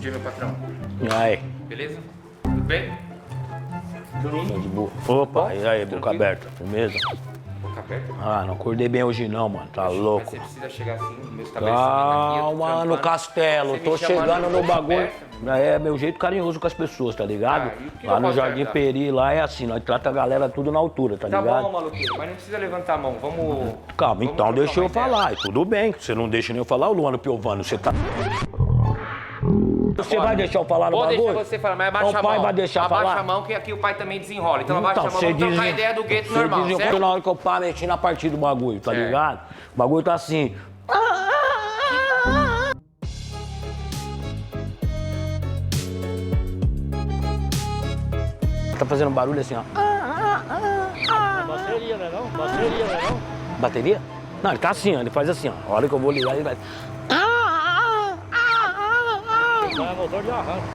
dia, meu patrão. E aí? Beleza? Tudo bem? Tô de boa. Opa, e aí, boca aberta, firmeza? Boca aberta? Ah, não acordei bem hoje não, mano, tá Mas louco. você precisa chegar assim no meu estabelecimento aqui. eu tô Calma, no trampando. castelo, Você me tô chamando chegando de no boca bagulho. aberta? É meu jeito carinhoso com as pessoas, tá ligado? Ah, e o que Lá eu no posso Jardim ajudar? Peri, lá é assim, nós trata a galera tudo na altura, tá Tá ligado? bom, maluquinho, mas não precisa levantar a mão. Vamos. Calma, vamos então trocar deixa uma eu ideia. falar, e tudo bem, você não deixa nem eu falar, o Luano Piovano, você tá... Você vai deixar eu falar no Vou bagulho? deixar você falar, mas abaixa Então a o pai mão. vai deixar abaixa falar? a mão que aqui o pai também desenrola. Então abaixa a mão, você vamos trocar dizia- ideia do gueto você normal, dizia- certo? Na hora que eu pá, mexi na partida do bagulho, tá Certo. ligado? O bagulho tá assim. Tá fazendo barulho assim, ó. Bateria, né não? Bateria, né não? Bateria? Não, ele tá assim, ó. Ele faz assim, ó. A hora que eu vou ligar, ele vai. Não é motor de arranque.